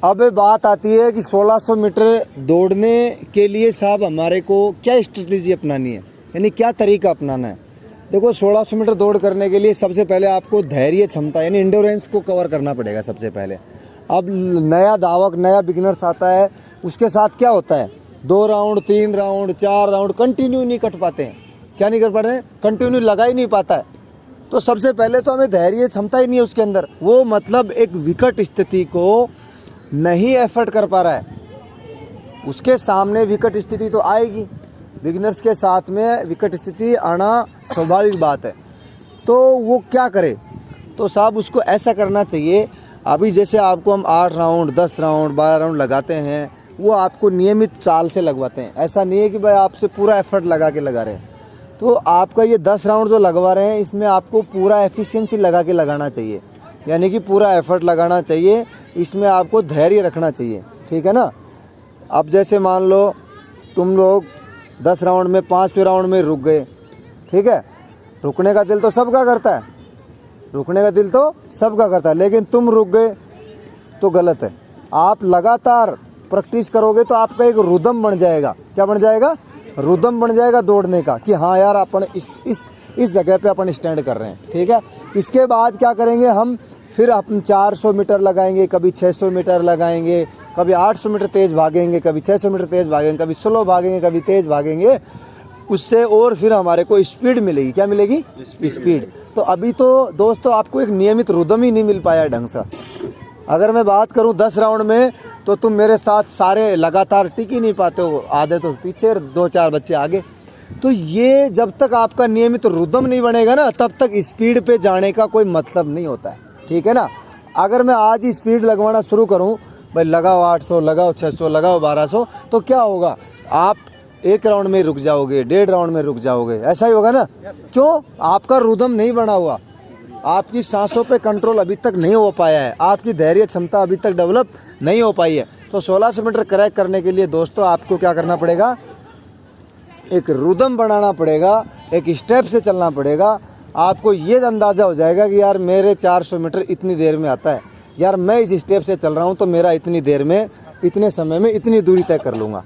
अब बात आती है कि 1600 मीटर दौड़ने के लिए साहब हमारे को क्या स्ट्रेटजी अपनानी है, यानी क्या तरीका अपनाना है। देखो 1600 मीटर दौड़ करने के लिए सबसे पहले आपको धैर्य क्षमता यानी इंडोरेंस को कवर करना पड़ेगा सबसे पहले। अब नया धावक नया बिगिनर्स आता है, उसके साथ क्या होता है 2 राउंड 3 राउंड 4 राउंड कंटिन्यू नहीं कट पाते हैं। क्या नहीं कर पाते हैं, कंटिन्यू लगा ही नहीं पाता है। तो सबसे पहले तो हमें धैर्य क्षमता ही नहीं है उसके अंदर, वो मतलब एक विकट स्थिति को नहीं एफर्ट कर पा रहा है। उसके सामने विकट स्थिति तो आएगी, बिगिनर्स के साथ में विकट स्थिति आना स्वाभाविक बात है। तो वो क्या करे, तो साहब उसको ऐसा करना चाहिए। अभी जैसे आपको हम 8 राउंड 10 राउंड 12 राउंड लगाते हैं, वो आपको नियमित चाल से लगवाते हैं। ऐसा नहीं है कि भाई आपसे पूरा एफर्ट लगा के लगा रहे हैं। तो आपका ये 10 राउंड जो लगवा रहे हैं, इसमें आपको पूरा एफिशिएंसी लगा के लगाना चाहिए, यानी कि पूरा एफर्ट लगाना चाहिए। इसमें आपको धैर्य रखना चाहिए, ठीक है ना। अब जैसे मान लो तुम लोग 10 राउंड में 5वें राउंड में रुक गए, ठीक है। रुकने का दिल तो सबका करता है, रुकने का दिल तो सबका करता है, लेकिन तुम रुक गए तो गलत है। आप लगातार प्रैक्टिस करोगे तो आपका एक रुदम बन जाएगा। क्या बन जाएगा, रुदम बन जाएगा दौड़ने का, कि हाँ यार अपन इस जगह पे अपन स्टैंड कर रहे हैं, ठीक है। इसके बाद क्या करेंगे हम, फिर अपन 400 मीटर लगाएंगे, कभी 600 मीटर लगाएंगे, कभी 800 मीटर तेज़ भागेंगे, कभी 600 मीटर तेज़ भागेंगे, कभी स्लो भागेंगे, कभी तेज़ भागेंगे। उससे और फिर हमारे को स्पीड मिलेगी। क्या मिलेगी, स्पीड। तो अभी तो दोस्तों आपको एक नियमित रुदम ही नहीं मिल पाया ढंग से। अगर मैं बात करूं 10 राउंड में, तो तुम मेरे साथ सारे लगातार टिक ही नहीं पाते हो, आधे तो पीछे 2-4 बच्चे आगे। तो ये जब तक आपका नियमित रुदम नहीं बनेगा ना, तब तक स्पीड पे जाने का कोई मतलब नहीं होता है, ठीक है ना। अगर मैं आज ही स्पीड लगवाना शुरू करूं, भाई लगाओ 800 लगाओ 600 लगाओ 1200, तो क्या होगा, आप 1 राउंड में रुक जाओगे, 1.5 राउंड में रुक जाओगे, ऐसा ही होगा ना। क्यों, आपका रुदम नहीं बना हुआ, आपकी सांसों पे कंट्रोल अभी तक नहीं हो पाया है, आपकी धैर्य क्षमता अभी तक डेवलप नहीं हो पाई है। तो 1600 मीटर क्रैक करने के लिए दोस्तों आपको क्या करना पड़ेगा, एक रुदम बनाना पड़ेगा, एक स्टेप से चलना पड़ेगा। आपको ये अंदाज़ा हो जाएगा कि यार मेरे 400 मीटर इतनी देर में आता है, यार मैं इस स्टेप से चल रहा हूँ तो मेरा इतनी देर में इतने समय में इतनी दूरी तय कर लूँगा।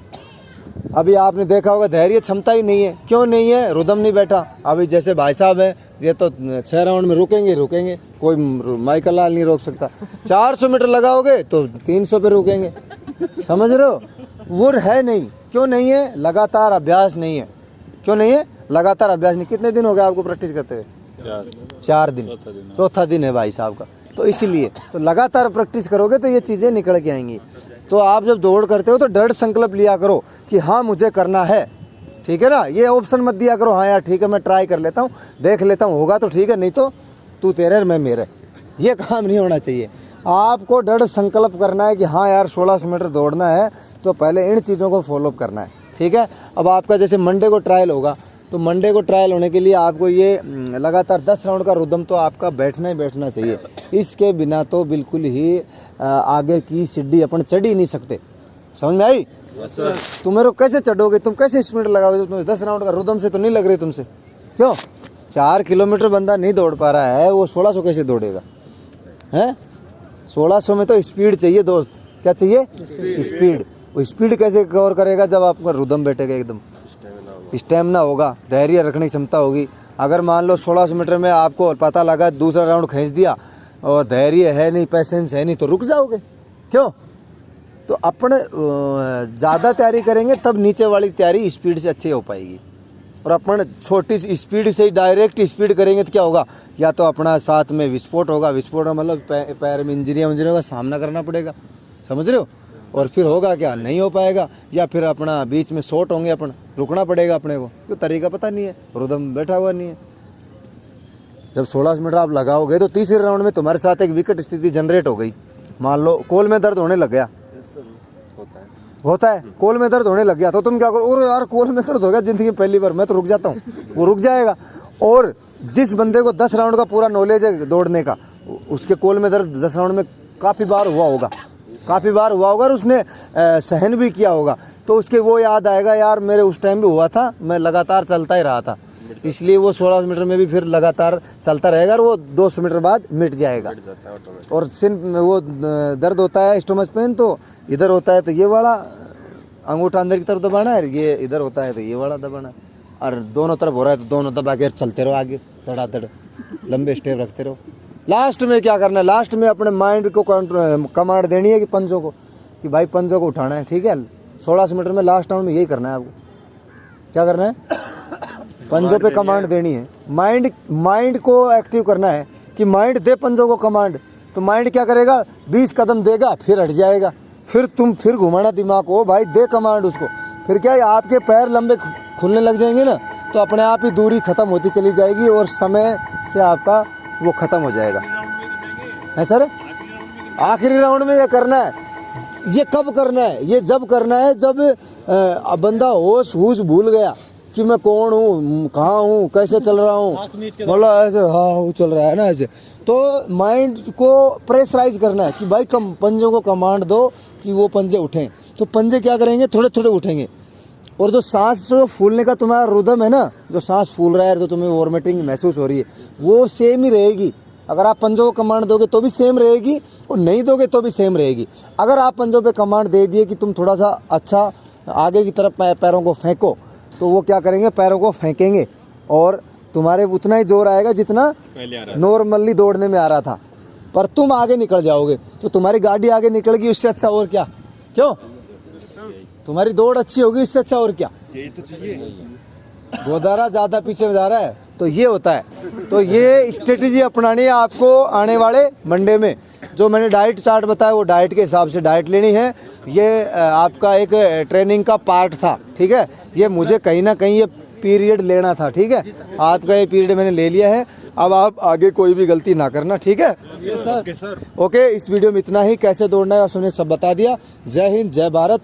अभी आपने देखा होगा धैर्य क्षमता ही नहीं है। क्यों नहीं है, रुदम नहीं बैठा। अभी जैसे भाई साहब हैं, ये तो 6 राउंड में रुकेंगे, कोई माइकल लाल नहीं रोक सकता। 400 मीटर लगाओगे तो 300 पे रुकेंगे, समझ रहे हो। वो है नहीं। क्यों नहीं है, लगातार अभ्यास नहीं है। क्यों नहीं है, लगातार अभ्यास नहीं। कितने दिन हो गए आपको प्रैक्टिस करते हुए? 4 दिन, चौथा दिन है भाई साहब का। तो इसीलिए तो लगातार प्रैक्टिस करोगे तो ये चीज़ें निकल के आएंगी। तो आप जब दौड़ करते हो तो दृढ़ संकल्प लिया करो कि हाँ मुझे करना है, ठीक है ना। ये ऑप्शन मत दिया करो, हाँ यार ठीक है मैं ट्राई कर लेता हूँ, देख लेता हूँ, होगा तो ठीक है, नहीं तो तू तेरे मैं मेरे। ये काम नहीं होना चाहिए। आपको दृढ़ संकल्प करना है कि हाँ यार 1600 मीटर दौड़ना है, तो पहले इन चीज़ों को फॉलोअप करना है, ठीक है। अब आपका जैसे मंडे को ट्रायल होगा, तो मंडे को ट्रायल होने के लिए आपको ये लगातार 10 राउंड का रुदम तो आपका बैठना ही बैठना चाहिए। इसके बिना तो बिल्कुल ही आगे की सीढ़ी अपन चढ़ ही नहीं सकते। समझ में आई? तुम मेरे को कैसे चढ़ोगे, तुम कैसे स्पीड लगाओगे, तुम 10 राउंड का रुदम से तो नहीं लग रही तुमसे। क्यों, 4 किलोमीटर बंदा नहीं दौड़ पा रहा है, वो 1600 कैसे दौड़ेगा हैं। 1600 में तो स्पीड चाहिए दोस्त। क्या चाहिए, स्पीड। वो स्पीड कैसे कवर करेगा, जब आपका रुदम बैठेगा, एकदम स्टेमिना होगा, धैर्य रखने की क्षमता होगी। अगर मान लो 1600 मीटर में आपको पता लगा दूसरा राउंड खींच दिया और धैर्य है नहीं, पेशेंस है नहीं, तो रुक जाओगे। क्यों, तो अपने ज़्यादा तैयारी करेंगे तब नीचे वाली तैयारी स्पीड से अच्छी हो पाएगी। और अपन छोटी सी स्पीड से ही डायरेक्ट स्पीड करेंगे तो क्या होगा, या तो अपना साथ में विस्फोट होगा, विस्फोट मतलब पैर में इंजरियाँ का सामना करना पड़ेगा, समझ रहे हो। और फिर होगा क्या, नहीं हो पाएगा, या फिर अपना बीच में शॉर्ट होंगे, अपन रुकना पड़ेगा अपने को, क्यों तरीका पता नहीं है, रुदम बैठा हुआ नहीं है। जब 1600 मीटर आप लगाओगे तो तीसरे राउंड में तुम्हारे साथ एक विकट स्थिति जनरेट हो गई। मान लो कोल में दर्द होने लग गया, होता है कोल में दर्द होने लग गया, तो तुम क्या करो, अरे यार कोल में दर्द हो गया जिंदगी में पहली बार, मैं तो रुक जाता हूँ। वो रुक जाएगा। और जिस बंदे को 10 राउंड का पूरा नॉलेज है दौड़ने का, उसके कोल में दर्द 10 राउंड में काफ़ी बार हुआ होगा, और उसने सहन भी किया होगा, तो उसके वो याद आएगा, यार मेरे उस टाइम भी हुआ था, मैं लगातार चलता ही रहा था। इसलिए वो 1600 मीटर में भी फिर लगातार चलता रहेगा और वो 200 मीटर बाद मिट जाएगा। और सिन वो दर्द होता है स्टोमच पेन तो इधर होता है तो ये वाला अंगूठा अंदर की तरफ दबाना है, ये इधर होता है तो ये वाला दबाना है, और दोनों तरफ हो रहा है तो दोनों दबा के चलते रहो आगे धड़ाधड़, लंबे स्टेप रखते रहो। लास्ट में क्या करना है, लास्ट में अपने माइंड को कमांड देनी है कि पंजों को, कि भाई पंजों को उठाना है, ठीक है। 1600 मीटर में लास्ट राउंड में यही करना है आपको, क्या करना है, पंजों पे कमांड देनी है। माइंड को एक्टिव करना है कि माइंड दे पंजों को कमांड, तो माइंड क्या करेगा, 20 कदम देगा फिर हट जाएगा, फिर तुम फिर घुमाना दिमाग को, भाई दे कमांड उसको, फिर क्या है आपके पैर लंबे खुलने लग जाएंगे ना, तो अपने आप ही दूरी ख़त्म होती चली जाएगी और समय से आपका वो ख़त्म हो जाएगा, है सर। आखिरी राउंड में ये करना है। ये कब करना है, ये जब करना है जब बंदा होश भूल गया कि मैं कौन हूँ, कहाँ हूँ, कैसे चल रहा हूँ, बोला ऐसे हाँ चल रहा है ना ऐसे, तो माइंड को प्रेशराइज करना है कि भाई पंजों को कमांड दो कि वो पंजे उठें, तो पंजे क्या करेंगे, थोड़े थोड़े उठेंगे। और जो सांस जो फूलने का तुम्हारा रुदम है ना, जो सांस फूल रहा है तो तुम्हें वॉमिटिंग महसूस हो रही है, वो सेम ही रहेगी। अगर आप पंजों को कमांड दोगे तो भी सेम रहेगी और नहीं दोगे तो भी सेम रहेगी। अगर आप पंजों पे कमांड दे दिए कि तुम थोड़ा सा अच्छा आगे की तरफ पैरों को फेंको, तो वो क्या करेंगे, पैरों को फेंकेंगे और तुम्हारे उतना ही जोर आएगा जितना नॉर्मली दौड़ने में आ रहा था, पर तुम आगे निकल जाओगे, तो तुम्हारी गाड़ी आगे निकल गई, उससे अच्छा और क्या, क्यों, तुम्हारी दौड़ अच्छी होगी, इससे अच्छा और क्या, यही तो चाहिए। गोदारा ज़्यादा पीछे जा रहा है तो ये होता है। तो ये स्ट्रेटेजी अपनानी है आपको आने वाले मंडे में। जो मैंने डाइट चार्ट बताया वो डाइट के हिसाब से डाइट लेनी है। ये आपका एक ट्रेनिंग का पार्ट था, ठीक है। ये मुझे कहीं ना कहीं ये पीरियड लेना था, ठीक है। आपका ये पीरियड मैंने ले लिया है, अब आप आगे कोई भी गलती ना करना, ठीक है सर। ओके, इस वीडियो में इतना ही। कैसे दौड़ना है आपने सब बता दिया। जय हिंद, जय भारत।